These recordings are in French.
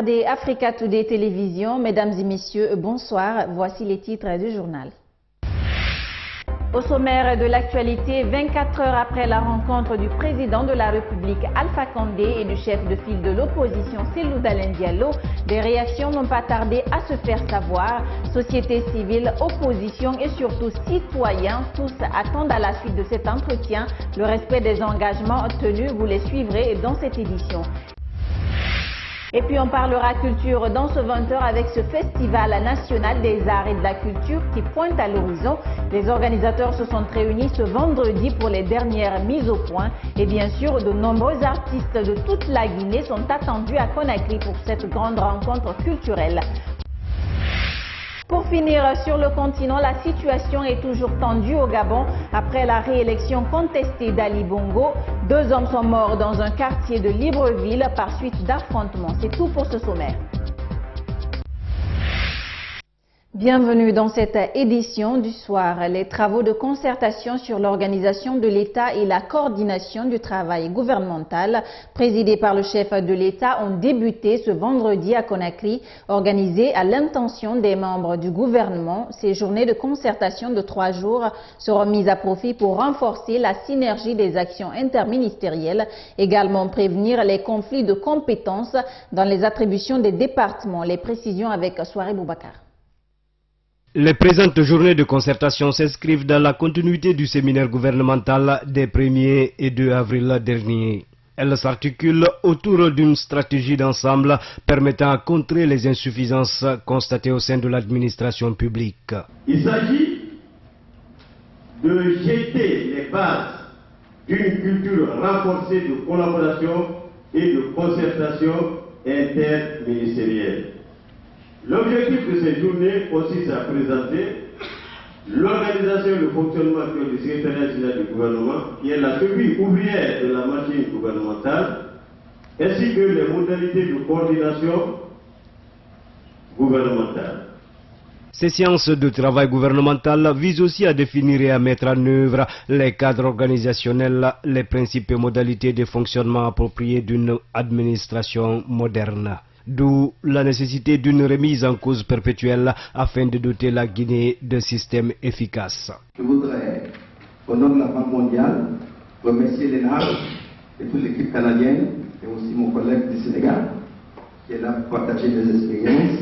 regardez Africa Today Télévision. Mesdames et messieurs, bonsoir. Voici les titres du journal. Au sommaire de l'actualité, 24 heures après la rencontre du président de la République Alpha Condé et du chef de file de l'opposition Cellou Dalein Diallo, des réactions n'ont pas tardé à se faire savoir. Société civile, opposition et surtout citoyens, tous attendent à la suite de cet entretien le respect des engagements tenus. Vous les suivrez dans cette édition. Et puis on parlera culture dans ce 20h avec ce festival national des arts et de la culture qui pointe à l'horizon. Les organisateurs se sont réunis ce vendredi pour les dernières mises au point. Et bien sûr, de nombreux artistes de toute la Guinée sont attendus à Conakry pour cette grande rencontre culturelle. Pour finir, sur le continent, la situation est toujours tendue au Gabon. Après la réélection contestée d'Ali Bongo, 2 hommes sont morts dans un quartier de Libreville par suite d'affrontements. C'est tout pour ce sommaire. Bienvenue dans cette édition du soir. Les travaux de concertation sur l'organisation de l'État et la coordination du travail gouvernemental présidés par le chef de l'État ont débuté ce vendredi à Conakry, organisés à l'intention des membres du gouvernement. Ces journées de concertation de 3 jours seront mises à profit pour renforcer la synergie des actions interministérielles, également prévenir les conflits de compétences dans les attributions des départements. Les précisions avec Soiré Boubacar. Les présentes journées de concertation s'inscrivent dans la continuité du séminaire gouvernemental des 1er et 2 avril dernier. Elles s'articulent autour d'une stratégie d'ensemble permettant de contrer les insuffisances constatées au sein de l'administration publique. Il s'agit de jeter les bases d'une culture renforcée de collaboration et de concertation interministérielle. L'objectif de ces journées consiste à présenter l'organisation et le fonctionnement du secrétariat général du gouvernement, qui est la cheville ouvrière de la machine gouvernementale, ainsi que les modalités de coordination gouvernementale. Ces séances de travail gouvernemental visent aussi à définir et à mettre en œuvre les cadres organisationnels, les principes et modalités de fonctionnement appropriés d'une administration moderne. D'où la nécessité d'une remise en cause perpétuelle afin de doter la Guinée d'un système efficace. Je voudrais, au nom de la Banque mondiale, remercier l'ENAR et toute l'équipe canadienne et aussi mon collègue du Sénégal qui est là pour partager des expériences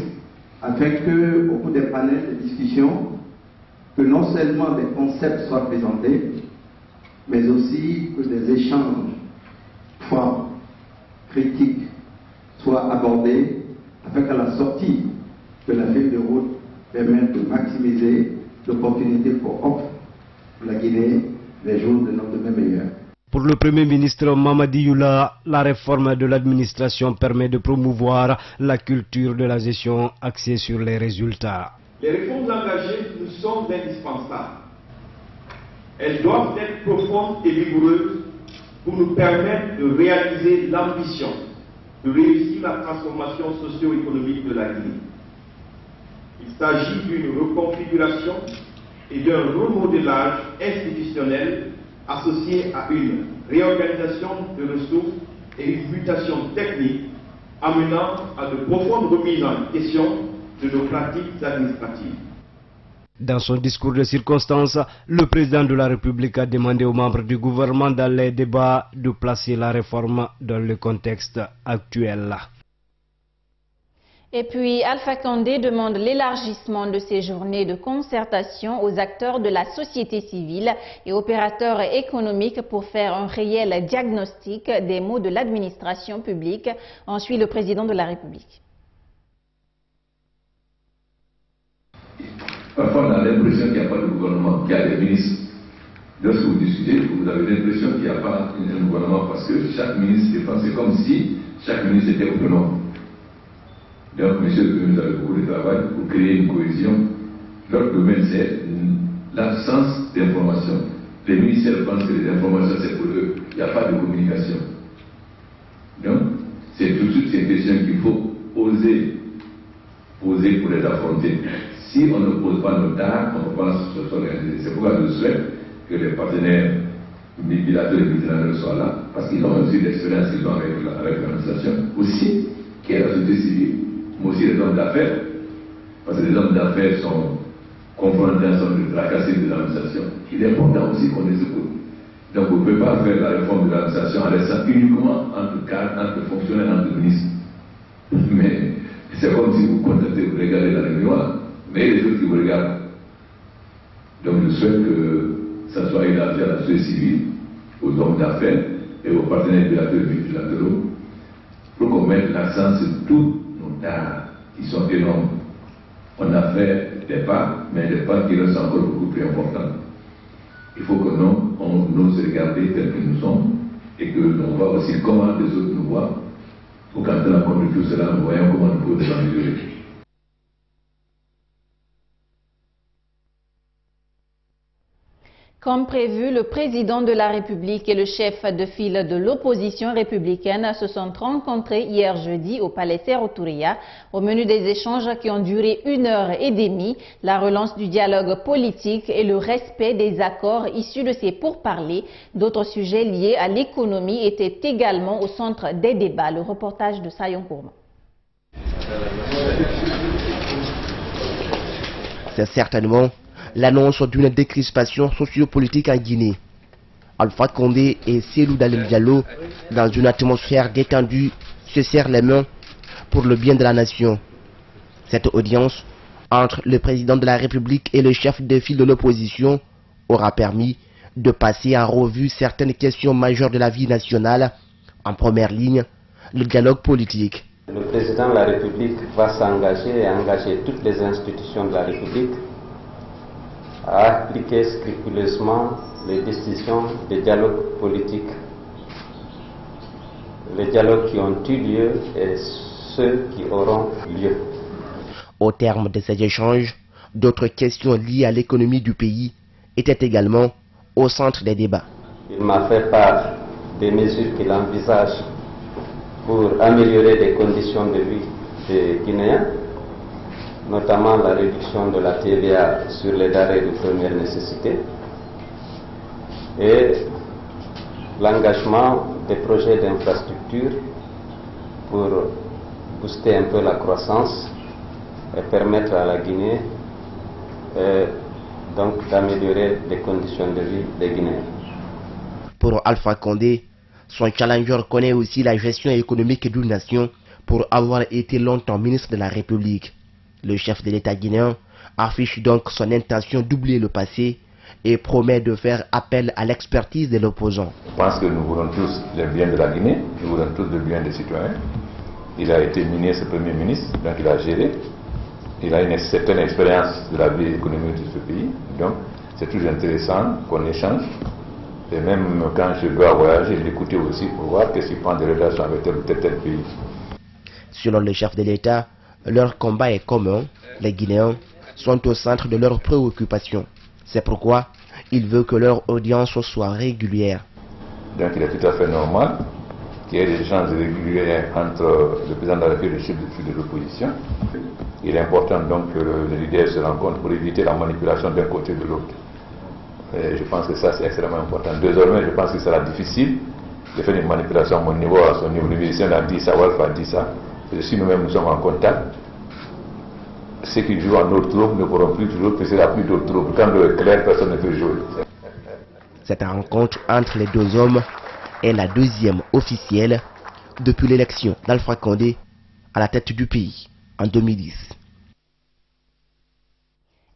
afin que, au cours des panels de discussion, que non seulement des concepts soient présentés, mais aussi que des échanges forts, critiques, soit abordé afin qu'à la sortie de la feuille de route permette de maximiser l'opportunité qu'offre la Guinée les jours de notre demain meilleur. Pour le Premier ministre Mamadi Youla, la réforme de l'administration permet de promouvoir la culture de la gestion axée sur les résultats. Les réformes engagées nous sont indispensables. Elles doivent être profondes et rigoureuses pour nous permettre de réaliser l'ambition de réussir la transformation socio-économique de la Guinée. Il s'agit d'une reconfiguration et d'un remodelage institutionnel associé à une réorganisation de ressources et une mutation technique amenant à de profondes remises en question de nos pratiques administratives. Dans son discours de circonstance, le président de la République a demandé aux membres du gouvernement dans les débats de placer la réforme dans le contexte actuel. Et puis, Alpha Condé demande l'élargissement de ces journées de concertation aux acteurs de la société civile et opérateurs économiques pour faire un réel diagnostic des maux de l'administration publique. Ensuite, le président de la République. Parfois, on a l'impression qu'il n'y a pas de gouvernement, qu'il y a des ministres. Lorsque vous discutez, vous avez l'impression qu'il n'y a pas un gouvernement parce que chaque ministre défend. C'est comme si chaque ministre était autonome. Donc, monsieur le ministre a beaucoup de travail pour créer une cohésion. Leur domaine, c'est l'absence d'information. Les ministères pensent que les informations, c'est pour eux. Il n'y a pas de communication. Donc, c'est tout de suite ces questions qu'il faut oser poser pour les affronter. Si on ne pose pas nos dates, on pense se s'organiser. C'est pourquoi je souhaite que les partenaires bilatéraux et multilatéraux soient là, parce qu'ils ont aussi l'expérience qu'ils ont avec l'administration. Aussi, qui est la société civile, mais aussi les hommes d'affaires, parce que les hommes d'affaires sont confrontés ensemble de fracasser de l'administration. Il est important aussi qu'on les écoute. Donc on ne peut pas faire la réforme de l'administration en laissant uniquement entre cadres, entre fonctionnaires, entre ministres. Mais c'est comme si vous contentez, vous regardez dans le miroir, mais il y a des choses qui vous regardent. Donc je souhaite que ça soit élargi à la société civile, aux hommes d'affaires et aux partenaires bilatéraux, pour qu'on mette l'accent sur tous nos tares qui sont énormes. On a fait des pas, mais des pas qui restent encore beaucoup plus importants. Il faut que nous, on ose regarder tels que nous sommes et que l'on voit aussi comment les autres nous voient. Pour quand on a compris tout cela, nous voyons comment nous pouvons nous améliorer. Comme prévu, le président de la République et le chef de file de l'opposition républicaine se sont rencontrés hier jeudi au Palais Sékou-Touré. Au menu des échanges qui ont duré 1h30, la relance du dialogue politique et le respect des accords issus de ces pourparlers. D'autres sujets liés à l'économie étaient également au centre des débats. Le reportage de Sayon Kourma. C'est certainement l'annonce d'une décrispation sociopolitique en Guinée. Alpha Condé et Cellou Dalein Diallo, dans une atmosphère détendue, se serrent les mains pour le bien de la nation. Cette audience entre le président de la République et le chef de file de l'opposition aura permis de passer en revue certaines questions majeures de la vie nationale. En première ligne, le dialogue politique. Le président de la République va s'engager et engager toutes les institutions de la République à appliquer scrupuleusement les décisions de dialogue politique, les dialogues qui ont eu lieu et ceux qui auront lieu. Au terme de ces échanges, d'autres questions liées à l'économie du pays étaient également au centre des débats. Il m'a fait part des mesures qu'il envisage pour améliorer les conditions de vie des Guinéens, notamment la réduction de la TVA sur les denrées de première nécessité et l'engagement des projets d'infrastructure pour booster un peu la croissance et permettre à la Guinée donc d'améliorer les conditions de vie des Guinéens. Pour Alpha Condé, son challenger connaît aussi la gestion économique d'une nation pour avoir été longtemps ministre de la République. Le chef de l'État guinéen affiche donc son intention d'oublier le passé et promet de faire appel à l'expertise de l'opposant. Je pense que nous voulons tous le bien de la Guinée, nous voulons tous le bien des citoyens. Il a été ministre, premier ministre, donc il a géré. Il a une certaine expérience de la vie économique de ce pays, donc c'est toujours intéressant qu'on échange. Et même quand je dois voyager, l'écouter aussi pour voir qu'est-ce qu'il prend de relations avec tel ou tel pays. Selon le chef de l'État, leur combat est commun. Les Guinéens sont au centre de leurs préoccupations. C'est pourquoi il veut que leur audience soit régulière. Donc il est tout à fait normal qu'il y ait des échanges réguliers entre le président de la République et le chef de l'opposition. Il est important donc que les leaders se rencontrent pour éviter la manipulation d'un côté ou de l'autre. Je pense que ça c'est extrêmement important. Désormais, je pense que ça sera difficile de faire une manipulation à mon niveau, à son niveau. Le musicien a dit ça, Walf a dit ça. Et si nous-mêmes nous sommes en contact, ceux qui jouent en notre troupe ne pourront plus toujours que c'est la plus d'autres troupes. Quand l'eau est claire, personne ne peut jouer. Cette rencontre entre les deux hommes est la deuxième officielle depuis l'élection d'Alpha Condé à la tête du pays en 2010.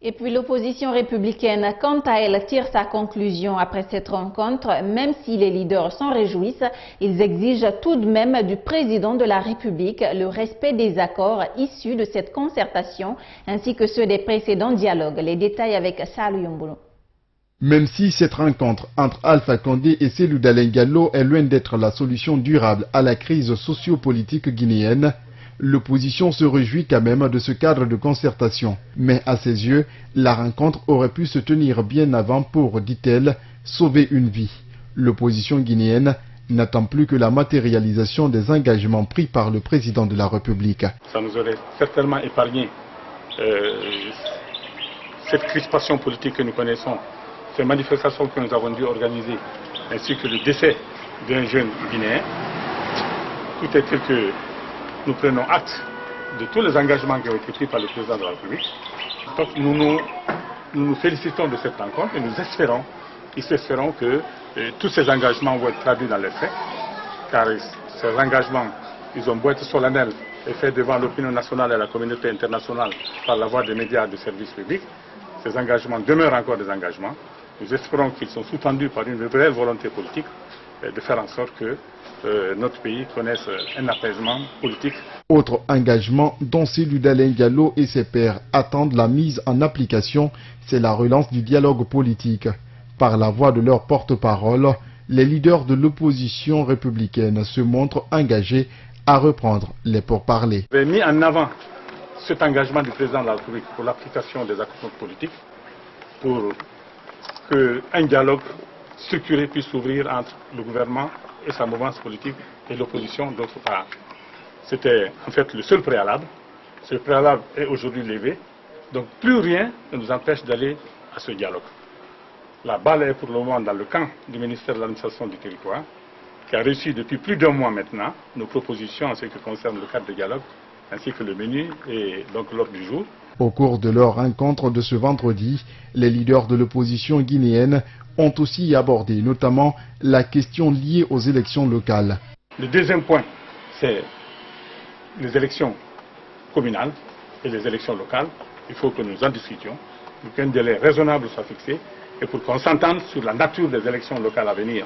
Et puis l'opposition républicaine, quant à elle, tire sa conclusion après cette rencontre. Même si les leaders s'en réjouissent, ils exigent tout de même du président de la République le respect des accords issus de cette concertation, ainsi que ceux des précédents dialogues. Les détails avec Salou Yombolo. Même si cette rencontre entre Alpha Condé et Cellou Dalein Diallo est loin d'être la solution durable à la crise sociopolitique guinéenne, l'opposition se réjouit quand même de ce cadre de concertation. Mais à ses yeux, la rencontre aurait pu se tenir bien avant pour, dit-elle, sauver une vie. L'opposition guinéenne n'attend plus que la matérialisation des engagements pris par le président de la République. Ça nous aurait certainement épargné cette crispation politique que nous connaissons, ces manifestations que nous avons dû organiser, ainsi que le décès d'un jeune Guinéen. Tout est tel que nous prenons acte de tous les engagements qui ont été pris par le président de la République. Donc nous nous félicitons de cette rencontre et nous espérons que tous ces engagements vont être traduits dans les faits, car ces engagements, ils ont beau être solennels et faits devant l'opinion nationale et la communauté internationale par la voie des médias de service public. Ces engagements demeurent encore des engagements. Nous espérons qu'ils sont sous-tendus par une réelle volonté politique de faire en sorte que notre pays connaisse un apaisement politique. Autre engagement dont Cellou Dalein Diallo et ses pairs attendent la mise en application, c'est la relance du dialogue politique. Par la voix de leur porte-parole, les leaders de l'opposition républicaine se montrent engagés à reprendre les pourparlers. J'ai mis en avant cet engagement du président de la République pour l'application des actions politiques, pour qu'un dialogue structuré puisse s'ouvrir entre le gouvernement et sa mouvance politique et l'opposition d'autre part. C'était en fait le seul préalable. Ce préalable est aujourd'hui levé, donc plus rien ne nous empêche d'aller à ce dialogue. La balle est pour le moment dans le camp du ministère de l'administration du territoire, qui a reçu depuis plus d'un mois maintenant nos propositions en ce qui concerne le cadre de dialogue, ainsi que le menu et donc l'ordre du jour. Au cours de leur rencontre de ce vendredi, les leaders de l'opposition guinéenne ont aussi abordé notamment la question liée aux élections locales. Le deuxième point, c'est les élections communales et les élections locales. Il faut que nous en discutions, pour qu'un délai raisonnable soit fixé et pour qu'on s'entende sur la nature des élections locales à venir.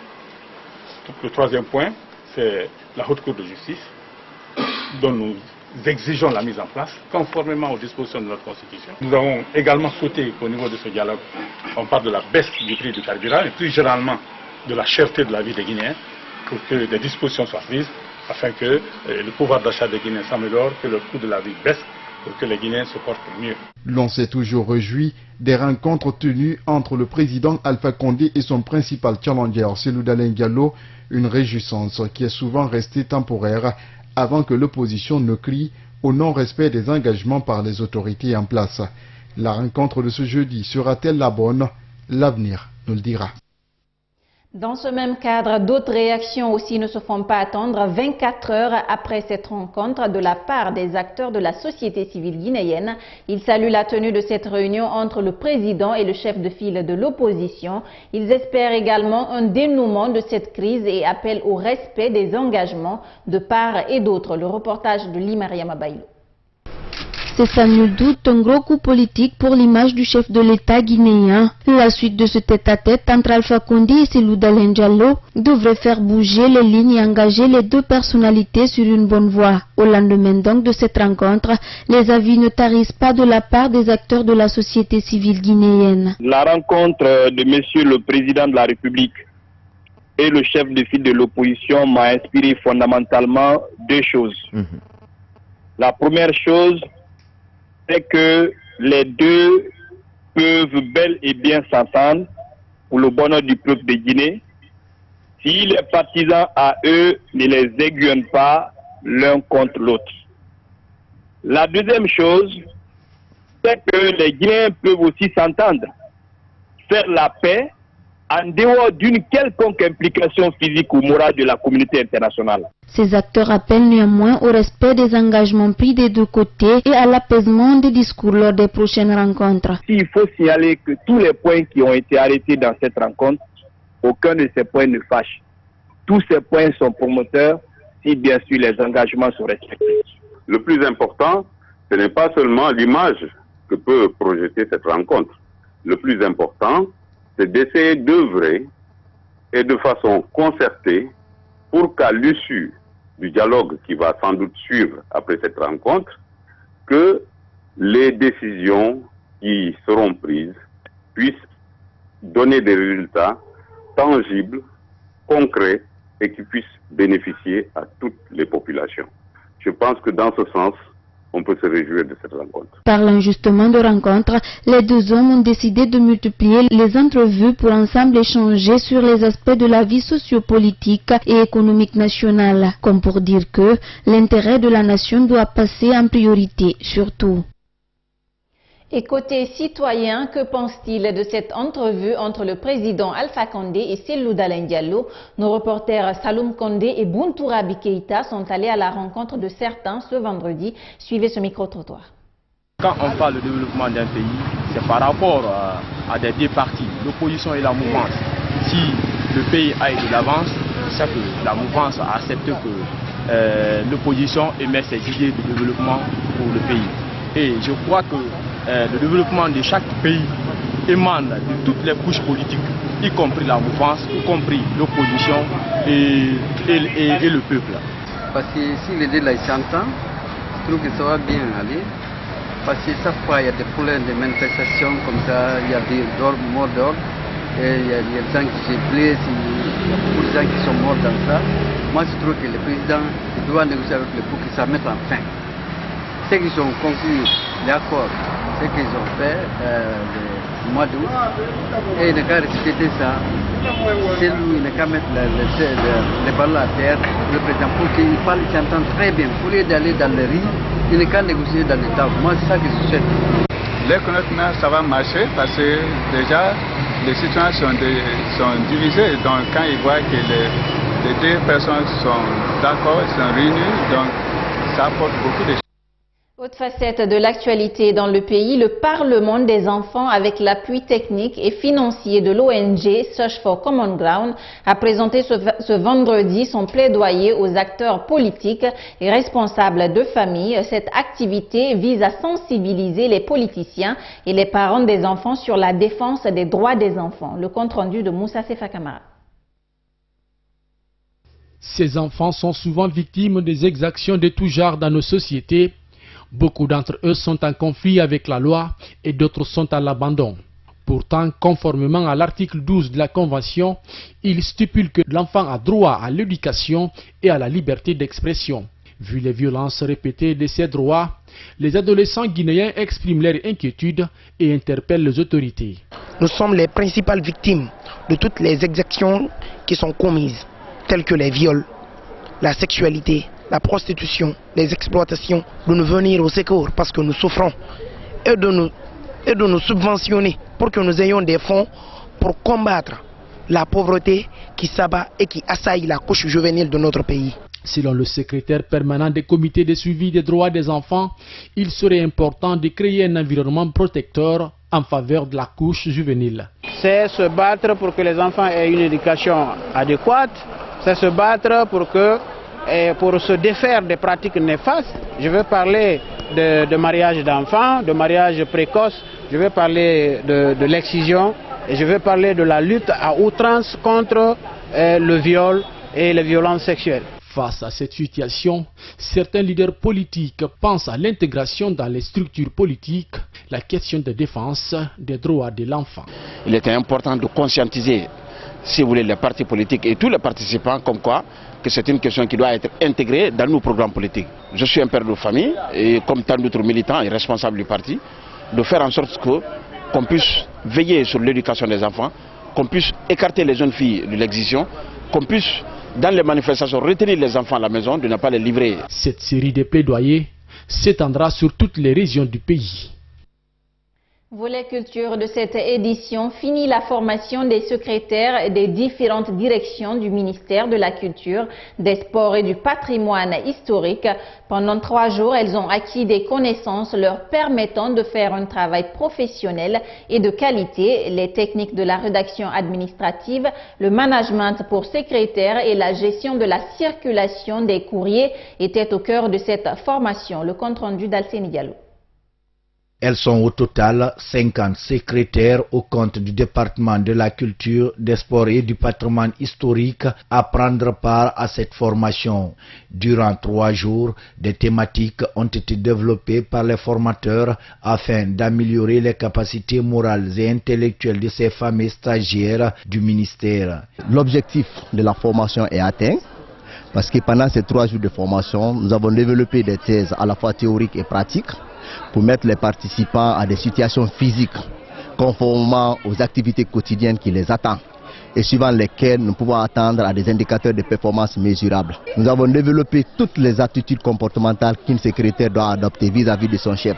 Donc, le troisième point, c'est la Haute Cour de justice, dont nous exigeons la mise en place, conformément aux dispositions de notre Constitution. Nous avons également souhaité qu'au niveau de ce dialogue, on parle de la baisse du prix du carburant et plus généralement de la cherté de la vie des Guinéens, pour que des dispositions soient prises afin que le pouvoir d'achat des Guinéens s'améliore, que le coût de la vie baisse, pour que les Guinéens se portent mieux. L'on s'est toujours réjoui des rencontres tenues entre le président Alpha Condé et son principal challenger, Cellou Dalein Diallo, une réjouissance qui est souvent restée temporaire avant que l'opposition ne crie au non-respect des engagements par les autorités en place. La rencontre de ce jeudi sera-t-elle la bonne? L'avenir nous le dira. Dans ce même cadre, d'autres réactions aussi ne se font pas attendre 24 heures après cette rencontre de la part des acteurs de la société civile guinéenne. Ils saluent la tenue de cette réunion entre le président et le chef de file de l'opposition. Ils espèrent également un dénouement de cette crise et appellent au respect des engagements de part et d'autre. Le reportage de Limariama Baïlou. C'est sans nul doute un gros coup politique pour l'image du chef de l'État guinéen. La suite de ce tête-à-tête entre Alpha Condé et Cellou Dalein Diallo devrait faire bouger les lignes et engager les deux personnalités sur une bonne voie. Au lendemain donc de cette rencontre, les avis ne tarissent pas de la part des acteurs de la société civile guinéenne. La rencontre de Monsieur le Président de la République et le chef de file de l'opposition m'a inspiré fondamentalement deux choses. La première chose, c'est que les deux peuvent bel et bien s'entendre pour le bonheur du peuple de Guinée si les partisans à eux ne les aiguillonnent pas l'un contre l'autre. La deuxième chose, c'est que les Guinéens peuvent aussi s'entendre, faire la paix en dehors d'une quelconque implication physique ou morale de la communauté internationale. Ces acteurs appellent néanmoins au respect des engagements pris des deux côtés et à l'apaisement des discours lors des prochaines rencontres. Il faut signaler que tous les points qui ont été arrêtés dans cette rencontre, aucun de ces points ne fâche. Tous ces points sont promoteurs si bien sûr les engagements sont respectés. Le plus important, ce n'est pas seulement l'image que peut projeter cette rencontre. Le plus important, c'est d'essayer d'œuvrer et de façon concertée pour qu'à l'issue du dialogue qui va sans doute suivre après cette rencontre, que les décisions qui seront prises puissent donner des résultats tangibles, concrets et qui puissent bénéficier à toutes les populations. Je pense que dans ce sens, on peut se réjouir de cette rencontre. Parlant justement de rencontre, les deux hommes ont décidé de multiplier les entrevues pour ensemble échanger sur les aspects de la vie sociopolitique et économique nationale, comme pour dire que l'intérêt de la nation doit passer en priorité, surtout. Et côté citoyen, que pense-t-il de cette entrevue entre le président Alpha Condé et Cellou Dalein Diallo? Nos reporters Saloum Condé et Bountourabi Keïta sont allés à la rencontre de certains ce vendredi. Suivez ce micro-trottoir. Quand on parle de développement d'un pays, c'est par rapport à des deux parties, l'opposition et la mouvance. Si le pays aille de l'avance, c'est que la mouvance accepte que l'opposition émet ses idées de développement pour le pays. Et je crois que le développement de chaque pays émane de toutes les couches politiques, y compris la mouvance, y compris l'opposition et le peuple. Parce que si les deux là s'entendent, je trouve que ça va bien aller. Parce que chaque fois il y a des problèmes de manifestations comme ça, il y a des morts d'ordre, et il y a des gens qui se blessent, il y a beaucoup de gens qui sont morts dans ça. Moi je trouve que le président doit négocier avec le pour que ça mette en fin. Ceux qui ont conclu l'accord, ce qu'ils ont fait le mois d'août, et il n'a qu'à respecter ça. C'est lui, il n'a qu'à mettre les balles à terre, le président, pour qu'il parle, il s'entend très bien. Pour lui d'aller dans les rues, il n'a qu'à négocier dans les tables. Moi, c'est ça que je souhaite. L'économie, ça va marcher parce que déjà, les citoyens sont divisés. Donc, quand ils voient que les deux personnes sont d'accord, sont réunies, donc ça apporte beaucoup de choses. Autre facette de l'actualité dans le pays, le Parlement des enfants, avec l'appui technique et financier de l'ONG Search for Common Ground, a présenté ce vendredi son plaidoyer aux acteurs politiques et responsables de famille. Cette activité vise à sensibiliser les politiciens et les parents des enfants sur la défense des droits des enfants. Le compte rendu de Moussa Sefa Kamara. Ces enfants sont souvent victimes des exactions de tout genre dans nos sociétés. Beaucoup d'entre eux sont en conflit avec la loi et d'autres sont à l'abandon. Pourtant, conformément à l'article 12 de la Convention, il stipule que l'enfant a droit à l'éducation et à la liberté d'expression. Vu les violences répétées de ces droits, les adolescents guinéens expriment leur inquiétude et interpellent les autorités. Nous sommes les principales victimes de toutes les exactions qui sont commises, telles que les viols, la sexualité, la prostitution, les exploitations, de nous venir au secours parce que nous souffrons et de nous subventionner pour que nous ayons des fonds pour combattre la pauvreté qui s'abat et qui assaille la couche juvénile de notre pays. Selon le secrétaire permanent des comités de suivi des droits des enfants, il serait important de créer un environnement protecteur en faveur de la couche juvénile. C'est se battre pour que les enfants aient une éducation adéquate, c'est se battre pour se défaire des pratiques néfastes. Je veux parler de mariage d'enfants, de mariage précoce, je veux parler de l'excision et je veux parler de la lutte à outrance contre le viol et les violences sexuelles. Face à cette situation, certains leaders politiques pensent à l'intégration dans les structures politiques, la question de défense des droits de l'enfant. Il était important de conscientiser, si vous voulez, les partis politiques et tous les participants comme quoi que c'est une question qui doit être intégrée dans nos programmes politiques. Je suis un père de famille et comme tant d'autres militants et responsables du parti, de faire en sorte qu'on puisse veiller sur l'éducation des enfants, qu'on puisse écarter les jeunes filles de l'excision, qu'on puisse dans les manifestations retenir les enfants à la maison, de ne pas les livrer. Cette série de plaidoyers s'étendra sur toutes les régions du pays. Volet culture de cette édition, finit la formation des secrétaires des différentes directions du ministère de la Culture, des Sports et du Patrimoine historique. Pendant 3 jours, elles ont acquis des connaissances leur permettant de faire un travail professionnel et de qualité. Les techniques de la rédaction administrative, le management pour secrétaires et la gestion de la circulation des courriers étaient au cœur de cette formation. Le compte rendu d'Alcénie Diallo. Elles sont au total 50 secrétaires au compte du département de la culture, des sports et du patrimoine historique à prendre part à cette formation. Durant 3 jours, des thématiques ont été développées par les formateurs afin d'améliorer les capacités morales et intellectuelles de ces fameux stagiaires du ministère. L'objectif de la formation est atteint parce que pendant ces 3 jours de formation, nous avons développé des thèses à la fois théoriques et pratiques pour mettre les participants à des situations physiques conformément aux activités quotidiennes qui les attendent et suivant lesquelles nous pouvons attendre à des indicateurs de performance mesurables. Nous avons développé toutes les attitudes comportementales qu'une secrétaire doit adopter vis-à-vis de son chef.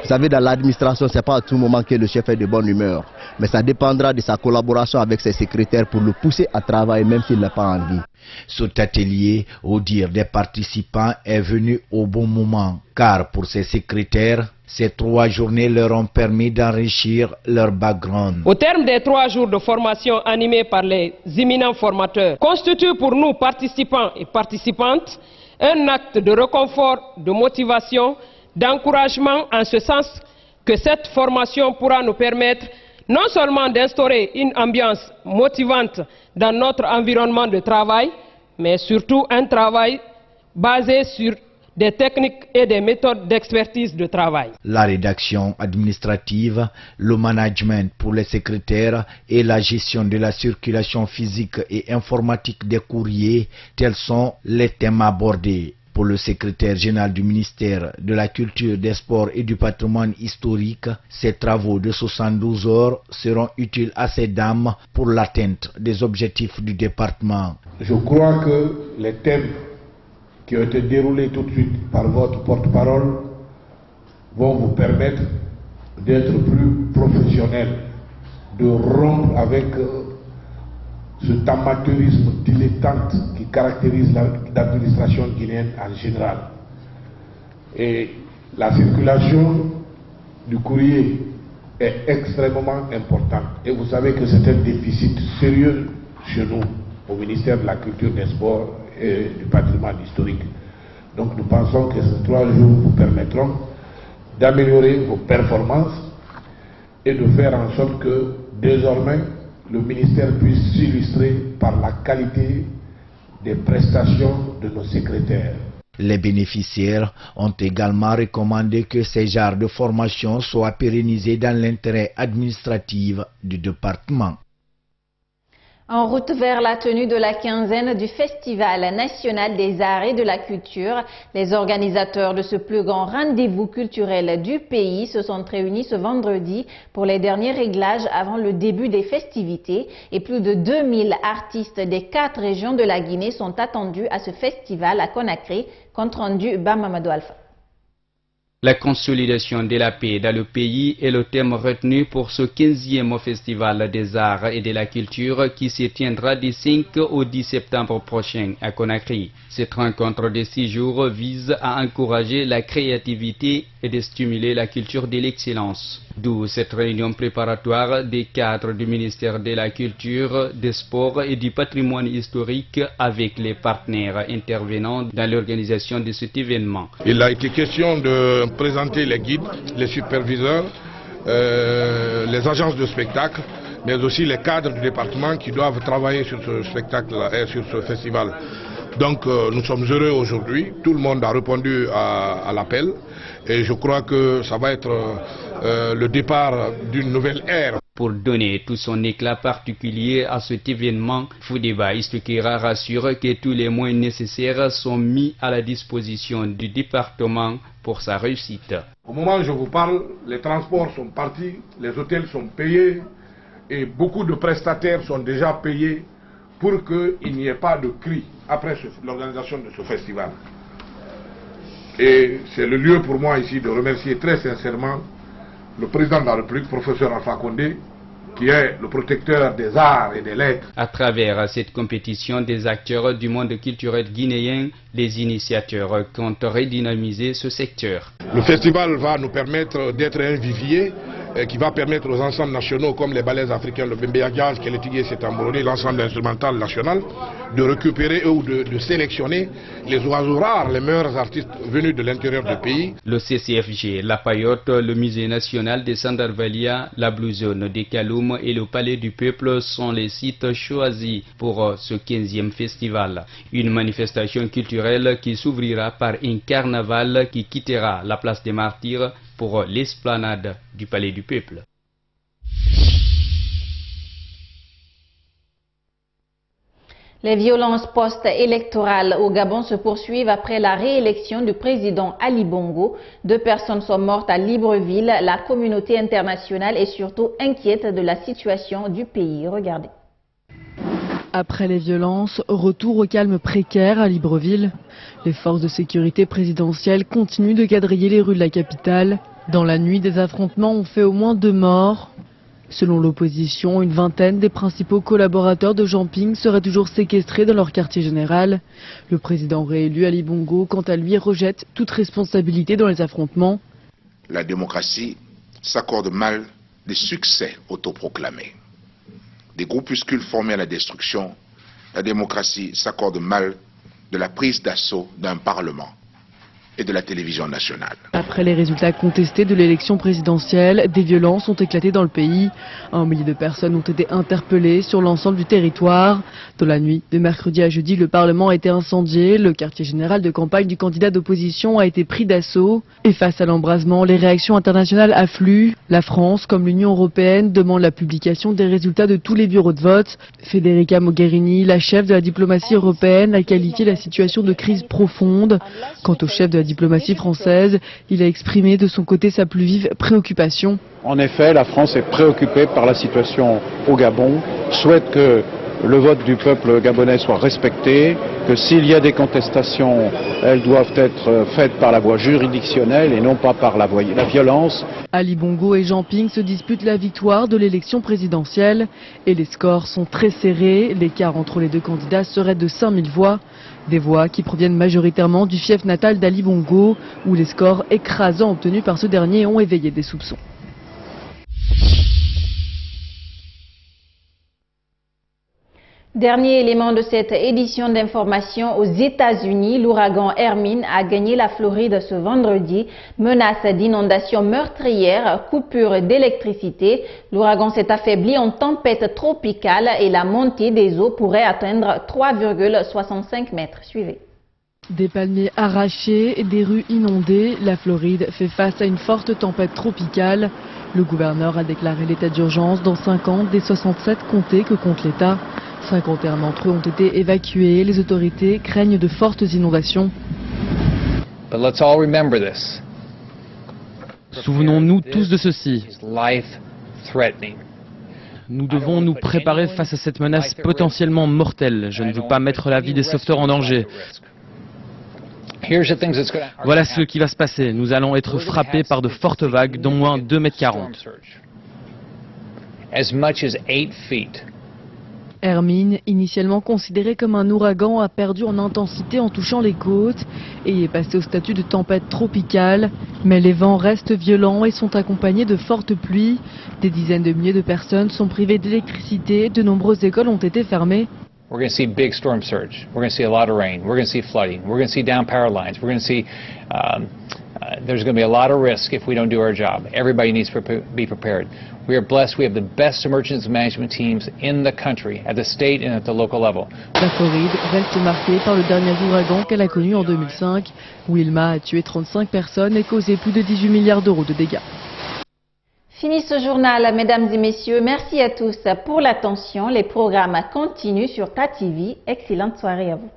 Vous savez, dans l'administration, ce n'est pas à tout moment que le chef est de bonne humeur. Mais ça dépendra de sa collaboration avec ses secrétaires pour le pousser à travailler même s'il n'a pas envie. Cet atelier, au dire des participants, est venu au bon moment, car pour ces secrétaires, ces 3 journées leur ont permis d'enrichir leur background. Au terme des 3 jours de formation animés par les éminents formateurs, constitue pour nous participants et participantes un acte de réconfort, de motivation, d'encouragement en ce sens que cette formation pourra nous permettre non seulement d'instaurer une ambiance motivante dans notre environnement de travail, mais surtout un travail basé sur des techniques et des méthodes d'expertise de travail. La rédaction administrative, le management pour les secrétaires et la gestion de la circulation physique et informatique des courriers, tels sont les thèmes abordés. Pour le secrétaire général du ministère de la Culture, des Sports et du Patrimoine historique, ces travaux de 72 heures seront utiles à ces dames pour l'atteinte des objectifs du département. Je crois que les thèmes qui ont été déroulés tout de suite par votre porte-parole vont vous permettre d'être plus professionnel, de rompre avec cet amateurisme dilettante qui caractérise l'administration guinéenne en général. Et la circulation du courrier est extrêmement importante. Et vous savez que c'est un déficit sérieux chez nous, au ministère de la Culture, des Sports et du Patrimoine historique. Donc nous pensons que ces 3 jours vous permettront d'améliorer vos performances et de faire en sorte que désormais le ministère puisse s'illustrer par la qualité des prestations de nos secrétaires. Les bénéficiaires ont également recommandé que ces genres de formation soient pérennisés dans l'intérêt administratif du département. En route vers la tenue de la 15e du Festival national des arts et de la culture, les organisateurs de ce plus grand rendez-vous culturel du pays se sont réunis ce vendredi pour les derniers réglages avant le début des festivités et plus de 2000 artistes des 4 régions de la Guinée sont attendus à ce festival à Conakry, compte rendu Bamamadou Alpha. La consolidation de la paix dans le pays est le thème retenu pour ce 15e Festival des arts et de la culture qui se tiendra du 5 au 10 septembre prochain à Conakry. Cette rencontre de 6 jours vise à encourager la créativité et de stimuler la culture de l'excellence. D'où cette réunion préparatoire des cadres du ministère de la Culture, des Sports et du Patrimoine historique avec les partenaires intervenants dans l'organisation de cet événement. Il a été question de présenter les guides, les superviseurs, les agences de spectacle, mais aussi les cadres du département qui doivent travailler sur ce spectacle et sur ce festival. Donc nous sommes heureux aujourd'hui, tout le monde a répondu à l'appel et je crois que ça va être le départ d'une nouvelle ère. Pour donner tout son éclat particulier à cet événement, Foudeba Istukira rassure que tous les moyens nécessaires sont mis à la disposition du département pour sa réussite. Au moment où je vous parle, les transports sont partis, les hôtels sont payés et beaucoup de prestataires sont déjà payés pour qu'il n'y ait pas de cri après l'organisation de ce festival. Et c'est le lieu pour moi ici de remercier très sincèrement le président de la République, professeur Alpha Condé, qui est le protecteur des arts et des lettres. À travers cette compétition des acteurs du monde culturel guinéen, les initiateurs comptent redynamiser ce secteur. Le festival va nous permettre d'être un vivier qui va permettre aux ensembles nationaux comme les ballets africains, le Bembeyagiaz, Keletigué, Setamboroni, l'ensemble instrumental national, de récupérer ou de sélectionner les oiseaux rares, les meilleurs artistes venus de l'intérieur du pays. Le CCFG, la Payotte, le Musée national de Sandarvalia, la Blue Zone des Kaloum et le Palais du Peuple sont les sites choisis pour ce 15e festival. Une manifestation culturelle qui s'ouvrira par un carnaval qui quittera la place des Martyrs pour l'esplanade du Palais du Peuple. Les violences post-électorales au Gabon se poursuivent après la réélection du président Ali Bongo. 2 personnes sont mortes à Libreville. La communauté internationale est surtout inquiète de la situation du pays. Regardez. Après les violences, retour au calme précaire à Libreville. Les forces de sécurité présidentielles continuent de quadriller les rues de la capitale. Dans la nuit, des affrontements ont fait au moins 2 morts. Selon l'opposition, une vingtaine des principaux collaborateurs de Jean Ping seraient toujours séquestrés dans leur quartier général. Le président réélu Ali Bongo, quant à lui, rejette toute responsabilité dans les affrontements. La démocratie s'accorde mal des succès autoproclamés. Des groupuscules formés à la destruction, la démocratie s'accorde mal de la prise d'assaut d'un parlement et de la télévision nationale. Après les résultats contestés de l'élection présidentielle, des violences ont éclaté dans le pays. 1 millier de personnes ont été interpellées sur l'ensemble du territoire. Dans la nuit de mercredi à jeudi, le Parlement a été incendié. Le quartier général de campagne du candidat d'opposition a été pris d'assaut. Et face à l'embrasement, les réactions internationales affluent. La France, comme l'Union européenne, demande la publication des résultats de tous les bureaux de vote. Federica Mogherini, la chef de la diplomatie européenne, a qualifié la situation de crise profonde. Quant au chef de la diplomatie française, il a exprimé de son côté sa plus vive préoccupation. En effet, la France est préoccupée par la situation au Gabon, souhaite que le vote du peuple gabonais soit respecté, que s'il y a des contestations, elles doivent être faites par la voie juridictionnelle et non pas par la violence. Ali Bongo et Jean Ping se disputent la victoire de l'élection présidentielle et les scores sont très serrés. L'écart entre les deux candidats serait de 5000 voix. Des voix qui proviennent majoritairement du fief natal d'Ali Bongo, où les scores écrasants obtenus par ce dernier ont éveillé des soupçons. Dernier élément de cette édition d'information, aux États-Unis, l'ouragan Hermine a gagné la Floride ce vendredi. Menace d'inondation meurtrière, coupure d'électricité. L'ouragan s'est affaibli en tempête tropicale et la montée des eaux pourrait atteindre 3,65 mètres. Suivez. Des palmiers arrachés et des rues inondées, la Floride fait face à une forte tempête tropicale. Le gouverneur a déclaré l'état d'urgence dans 50 des 67 comtés que compte l'État. 51 d'entre eux ont été évacués. Les autorités craignent de fortes inondations. Souvenons-nous tous de ceci. Nous devons nous préparer face à cette menace potentiellement mortelle. Je ne veux pas mettre la vie des sauveteurs en danger. Voilà ce qui va se passer. Nous allons être frappés par de fortes vagues d'au moins 2,40 m. Hermine, initialement considéré comme un ouragan, a perdu en intensité en touchant les côtes et est passé au statut de tempête tropicale. Mais les vents restent violents et sont accompagnés de fortes pluies. Des dizaines de milliers de personnes sont privées d'électricité. De nombreuses écoles ont été fermées. We're going to see big storm surge. We're going to see a lot of rain. We're going to see flooding. We're going to see down power lines. We're going to see there's going to be a lot of risk if we don't do our job. Everybody needs to be prepared. We are blessed. We have the best emergency management teams in the country, at the state and at the local level. La Floride reste marquée par le dernier ouragan qu'elle a connu en 2005. Wilma a tué 35 personnes et causé plus de 18 milliards d'euros de dégâts. Fini ce journal, mesdames et messieurs. Merci à tous pour l'attention. Les programmes continuent sur TATV. Excellente soirée à vous.